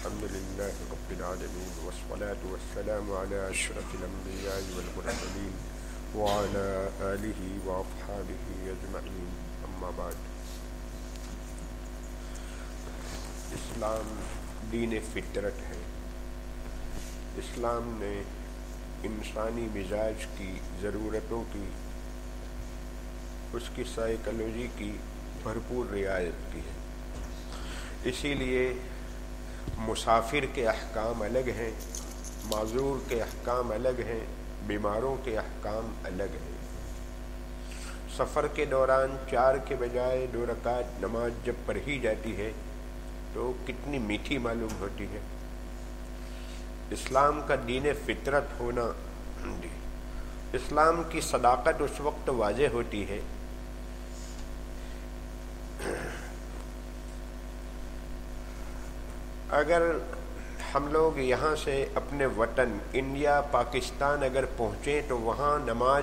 الحمدللہ رب العالمین والصلاة والسلام علی اشرف الانبیاء والمرسلین وعلی آلہ واصحابہ اجمعین، اما بعد۔ اسلام دین فطرت ہے۔ اسلام نے انسانی مزاج کی ضرورتوں کی، اس کی سائیکالوجی کی بھرپور رعایت کی ہے۔ اسی لیے مسافر کے احکام الگ ہیں، معذور کے احکام الگ ہیں، بیماروں کے احکام الگ ہیں۔ سفر کے دوران 4 کے بجائے 2 رکعت نماز جب پڑھی جاتی ہے تو کتنی میٹھی معلوم ہوتی ہے۔ اسلام کا دین فطرت ہونا، اسلام کی صداقت اس وقت واضح ہوتی ہے اگر ہم لوگ یہاں سے اپنے وطن انڈیا پاکستان اگر پہنچیں تو وہاں نماز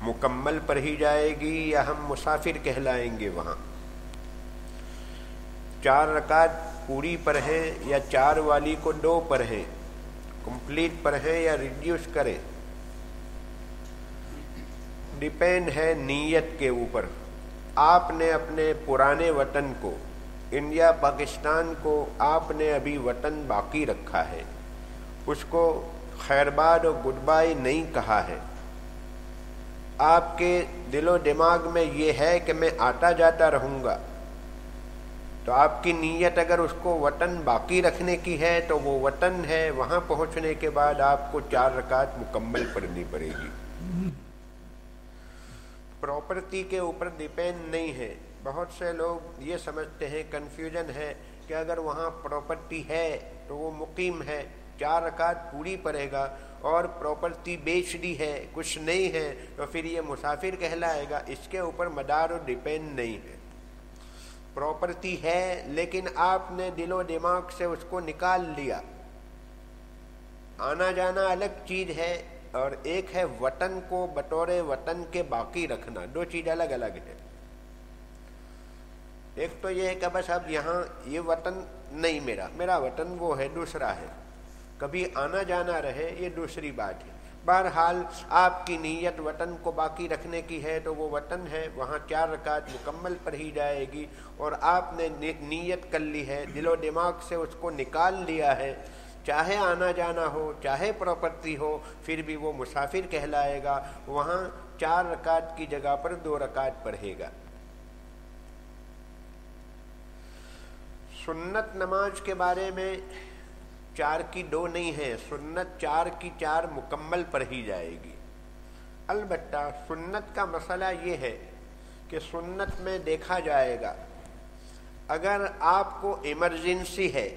مکمل پڑھی جائے گی یا ہم مسافر کہلائیں گے؟ وہاں 4 رکعت پوری پڑھیں یا 4 والی کو 2 پڑھیں، کمپلیٹ پڑھیں یا ریڈیوس کریں، ڈیپینڈ ہے نیت کے اوپر۔ آپ نے اپنے پرانے وطن کو، انڈیا پاکستان کو آپ نے ابھی وطن باقی رکھا ہے، اس کو خیر باد اور گڈ بائی نہیں کہا ہے۔ آپ کے دل و دماغ میں یہ ہے کہ میں آتا جاتا رہوں گا، تو آپ کی نیت اگر اس کو وطن باقی رکھنے کی ہے تو وہ وطن ہے، وہاں پہنچنے کے بعد آپ کو 4 رکعت مکمل پڑھنی پڑے گی۔ پراپرٹی کے اوپر ڈیپینڈ نہیں ہے۔ بہت سے لوگ یہ سمجھتے ہیں، کنفیوژن ہے کہ اگر وہاں پراپرٹی ہے تو وہ مقیم ہے، 4 رکعت پوری پڑھے گا، اور پراپرٹی بیچ دی ہے، کچھ نہیں ہے، تو پھر یہ مسافر کہلائے گا۔ اس کے اوپر مدار و ڈیپینڈ نہیں ہے۔ پراپرٹی ہے لیکن آپ نے دل و دماغ سے اس کو نکال لیا۔ آنا جانا الگ چیز ہے، اور ایک ہے وطن کو بطور وطن کے باقی رکھنا، 2 چیز الگ الگ ہے۔ ایک تو یہ ہے کہ بس اب یہاں یہ وطن نہیں میرا وطن وہ ہے، دوسرا ہے کبھی آنا جانا رہے، یہ دوسری بات ہے۔ بہرحال آپ کی نیت وطن کو باقی رکھنے کی ہے تو وہ وطن ہے، وہاں 4 رکعت مکمل پڑھی جائے گی، اور آپ نے نیت کر لی ہے، دل و دماغ سے اس کو نکال لیا ہے، چاہے آنا جانا ہو چاہے پراپرٹی ہو، پھر بھی وہ مسافر کہلائے گا، وہاں 4 رکعت کی جگہ پر 2 رکعت پڑھے گا۔ سنت نماز کے بارے میں 4 کی 2 نہیں ہے، سنت 4 کی 4 مکمل پڑھی جائے گی۔ البتہ سنت کا مسئلہ یہ ہے کہ سنت میں دیکھا جائے گا، اگر آپ کو ایمرجنسی ہے،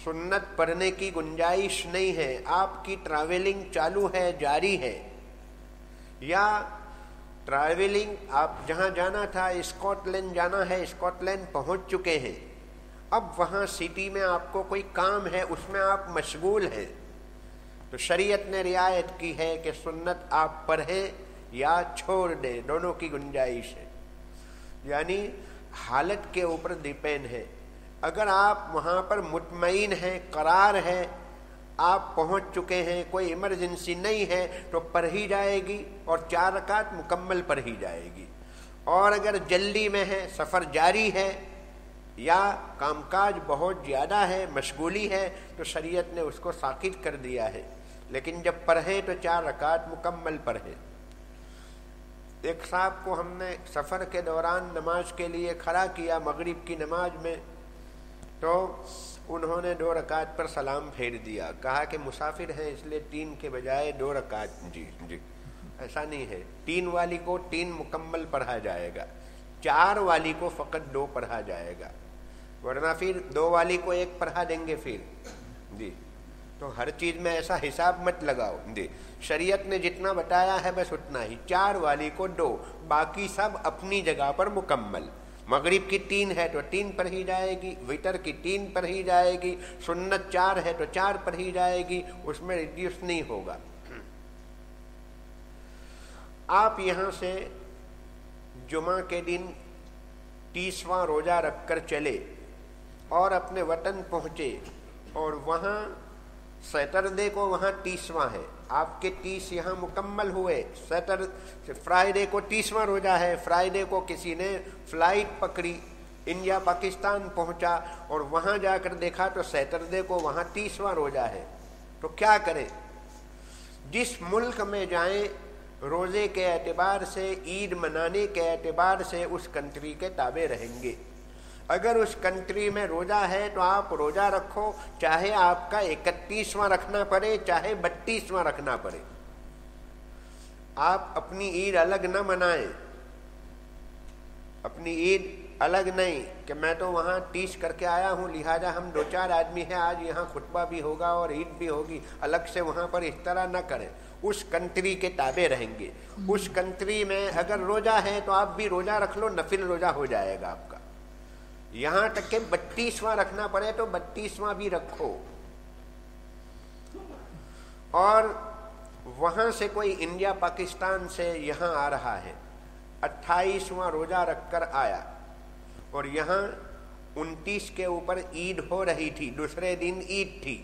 سنت پڑھنے کی گنجائش نہیں ہے، آپ کی ٹریولنگ چالو ہے، جاری ہے، یا ٹریولنگ آپ جہاں جانا تھا، اسکاٹ لینڈ جانا ہے، اسکاٹ لینڈ پہنچ چکے ہیں، اب وہاں سٹی میں آپ کو کوئی کام ہے، اس میں آپ مشغول ہیں، تو شریعت نے رعایت کی ہے کہ سنت آپ پڑھیں یا چھوڑ دیں، دونوں کی گنجائش ہے۔ یعنی حالت کے اوپر ڈیپینڈ ہے۔ اگر آپ وہاں پر مطمئن ہیں، قرار ہے، آپ پہنچ چکے ہیں، کوئی ایمرجنسی نہیں ہے، تو پڑھی جائے گی اور 4 رکعت مکمل پڑھی جائے گی۔ اور اگر جلدی میں ہے، سفر جاری ہے، یا کام کاج بہت زیادہ ہے، مشغولی ہے، تو شریعت نے اس کو ساکت کر دیا ہے، لیکن جب پڑھیں تو 4 رکعت مکمل پڑھیں۔ ایک صاحب کو ہم نے سفر کے دوران نماز کے لیے کھڑا کیا مغرب کی نماز میں، تو انہوں نے 2 رکعت پر سلام پھیر دیا، کہا کہ مسافر ہیں اس لیے 3 کے بجائے 2 رکعت۔ جی ایسا نہیں ہے، 3 والی کو 3 مکمل پڑھا جائے گا، 4 والی کو فقط 2 پڑھا جائے گا، ورنہ پھر 2 والی کو 1 پڑھا دیں گے پھر۔ جی تو ہر چیز میں ایسا حساب مت لگاؤ۔ جی شریعت نے جتنا بتایا ہے بس اتنا ہی، 4 والی کو 2، باقی سب اپنی جگہ پر مکمل۔ مغرب کی 3 ہے تو 3 پڑھی جائے گی، وتر کی 3 پڑھی جائے گی، سنت 4 ہے تو 4 پڑھی جائے گی، اس میں ریڈیوس نہیں ہوگا۔ آپ یہاں سے جمعہ کے دن 30واں روزہ رکھ کر چلے، اور اپنے وطن پہنچے اور وہاں سیٹرڈے کو وہاں 30واں ہے، آپ کے 30 یہاں مکمل ہوئے، فرائیڈے کو 30واں روزہ ہے، فرائیڈے کو کسی نے فلائٹ پکڑی، انڈیا پاکستان پہنچا اور وہاں جا کر دیکھا تو سیٹرڈے کو وہاں 30واں روزہ ہے، تو کیا کریں؟ جس ملک میں جائیں روزے کے اعتبار سے، عید منانے کے اعتبار سے اس کنٹری کے تابع رہیں گے۔ اگر اس کنٹری میں روزہ ہے تو آپ روزہ رکھو، چاہے آپ کا 31واں رکھنا پڑے چاہے 32واں رکھنا پڑے، آپ اپنی عید الگ نہ منائیں، اپنی عید الگ نہیں کہ میں تو وہاں 30 کر کے آیا ہوں لہذا ہم 2-4 آدمی ہیں، آج یہاں خطبہ بھی ہوگا اور عید بھی ہوگی، الگ سے وہاں پر اس طرح نہ کریں، اس کنٹری کے تابع رہیں گے۔ اس کنٹری میں اگر روزہ ہے تو آپ بھی روزہ رکھ لو، نفل روزہ ہو جائے گا آپ کا، یہاں تک کہ 32واں رکھنا پڑے تو 32واں بھی رکھو۔ اور وہاں سے کوئی انڈیا پاکستان سے یہاں آ رہا ہے، 28واں روزہ رکھ کر آیا اور یہاں 29 کے اوپر عید ہو رہی تھی، دوسرے دن عید تھی،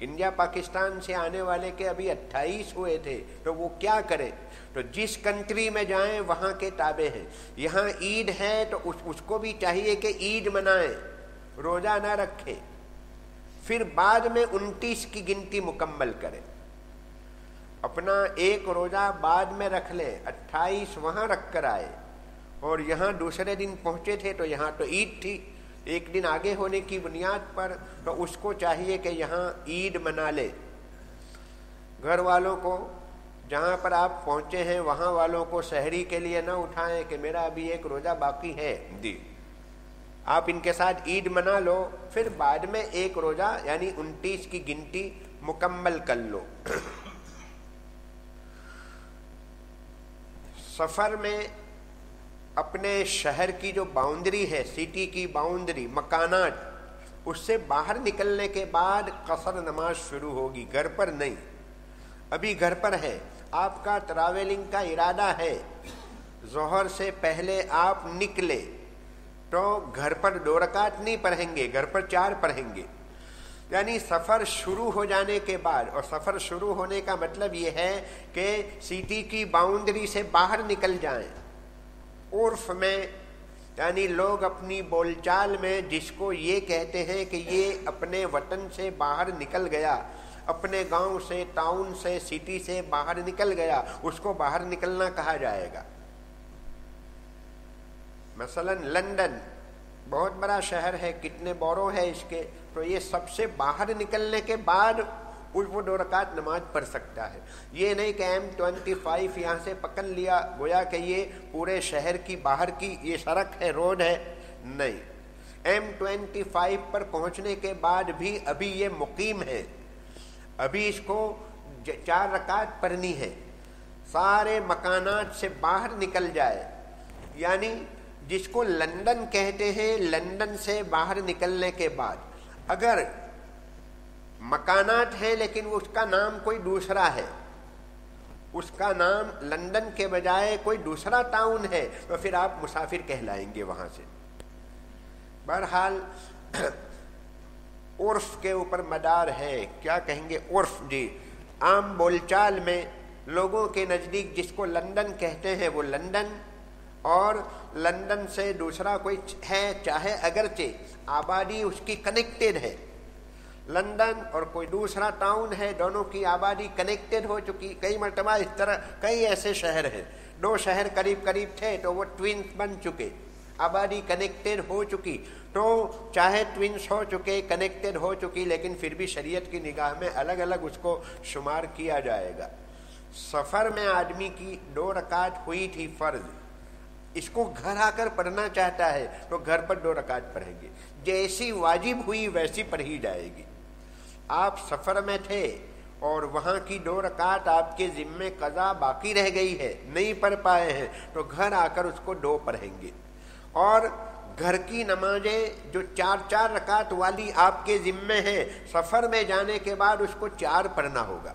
انڈیا پاکستان سے آنے والے کے ابھی 28 ہوئے تھے، تو وہ کیا کرے؟ تو جس کنٹری میں جائیں وہاں کے تابع ہیں، یہاں عید ہے تو اس کو بھی چاہیے کہ عید منائیں، روزہ نہ رکھے، پھر بعد میں 29 کی گنتی مکمل کرے، اپنا ایک روزہ بعد میں رکھ لے، 28 وہاں رکھ کر آئے اور یہاں دوسرے دن پہنچے تھے تو یہاں تو عید تھی، ایک دن آگے ہونے کی بنیاد پر تو اس کو چاہیے کہ یہاں عید منا لے۔ گھر والوں کو جہاں پر آپ پہنچے ہیں وہاں والوں کو سحری کے لیے نہ اٹھائیں کہ میرا ابھی ایک روزہ باقی ہے، جی آپ ان کے ساتھ عید منا لو، پھر بعد میں ایک روزہ یعنی 29 کی گنتی مکمل کر لو۔ سفر میں اپنے شہر کی جو باؤنڈری ہے، سٹی کی باؤنڈری، مکانات، اس سے باہر نکلنے کے بعد قصر نماز شروع ہوگی، گھر پر نہیں، ابھی گھر پر ہے، آپ کا ٹریولنگ کا ارادہ ہے، ظہر سے پہلے آپ نکلے تو گھر پر 2 رکعت نہیں پڑھیں گے، گھر پر 4 پڑھیں گے، یعنی سفر شروع ہو جانے کے بعد، اور سفر شروع ہونے کا مطلب یہ ہے کہ سٹی کی باؤنڈری سے باہر نکل جائیں۔ عرف میں یعنی لوگ اپنی بول چال میں جس کو یہ کہتے ہیں کہ یہ اپنے وطن سے باہر نکل گیا، اپنے گاؤں سے، ٹاؤن سے، سٹی سے باہر نکل گیا، اس کو باہر نکلنا کہا جائے گا۔ مثلا لندن بہت بڑا شہر ہے، کتنے بورو ہے اس کے، تو یہ سب سے باہر نکلنے کے بعد وہ 2 رکعت نماز پڑھ سکتا ہے، یہ نہیں کہ M25 یہاں سے پکڑ لیا گویا کہ یہ پورے شہر کی باہر کی یہ سڑک ہے، روڈ ہے، نہیں، M25 پر پہنچنے کے بعد بھی ابھی یہ مقیم ہے، ابھی اس کو 4 رکعت پڑھنی ہے، سارے مکانات سے باہر نکل جائے، یعنی جس کو لندن کہتے ہیں، لندن سے باہر نکلنے کے بعد اگر مکانات ہیں لیکن اس کا نام کوئی دوسرا ہے، اس کا نام لندن کے بجائے کوئی دوسرا ٹاؤن ہے، تو پھر آپ مسافر کہلائیں گے وہاں سے۔ بہرحال عرف کے اوپر مدار ہے، کیا کہیں گے عرف، جی عام بول چال میں لوگوں کے نزدیک جس کو لندن کہتے ہیں وہ لندن، اور لندن سے دوسرا کوئی ہے، چاہے اگرچہ آبادی اس کی کنیکٹڈ ہے، لندن اور کوئی دوسرا ٹاؤن ہے، دونوں کی آبادی کنیکٹڈ ہو چکی، کئی مرتبہ اس طرح کئی ایسے شہر ہیں، 2 شہر قریب قریب تھے تو وہ ٹوینز بن چکے، آبادی کنیکٹڈ ہو چکی، تو چاہے ٹوینز ہو چکے، کنیکٹڈ ہو چکی، لیکن پھر بھی شریعت کی نگاہ میں الگ الگ اس کو شمار کیا جائے گا۔ سفر میں آدمی کی 2 رکعت ہوئی تھی فرض، اس کو گھر آ کر پڑھنا چاہتا ہے تو گھر پر 2 رکعت پڑھیں گے، جیسی واجب ہوئی ویسی پڑھی جائے گی۔ آپ سفر میں تھے اور وہاں کی 2 رکعت آپ کے ذمے قضا باقی رہ گئی ہے، نہیں پڑھ پائے ہیں، تو گھر آ کر اس کو 2 پڑھیں گے، اور گھر کی نمازیں جو 4 رکعت والی آپ کے ذمے ہیں، سفر میں جانے کے بعد اس کو 4 پڑھنا ہوگا،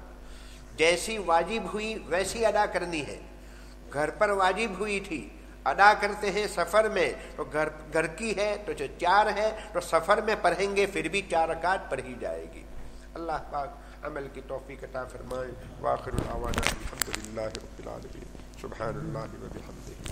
جیسی واجب ہوئی ویسی ادا کرنی ہے۔ گھر پر واجب ہوئی تھی، ادا کرتے ہیں سفر میں تو گھر کی ہے تو 4 ہے تو سفر میں پڑھیں گے پھر بھی 4 رکعت پڑھی جائے گی. اللہ پاک عمل کی توفیق عطا فرمائے. وآخر دعوانا الحمدللہ رب العالمین. سبحان اللہ و بحمدہ.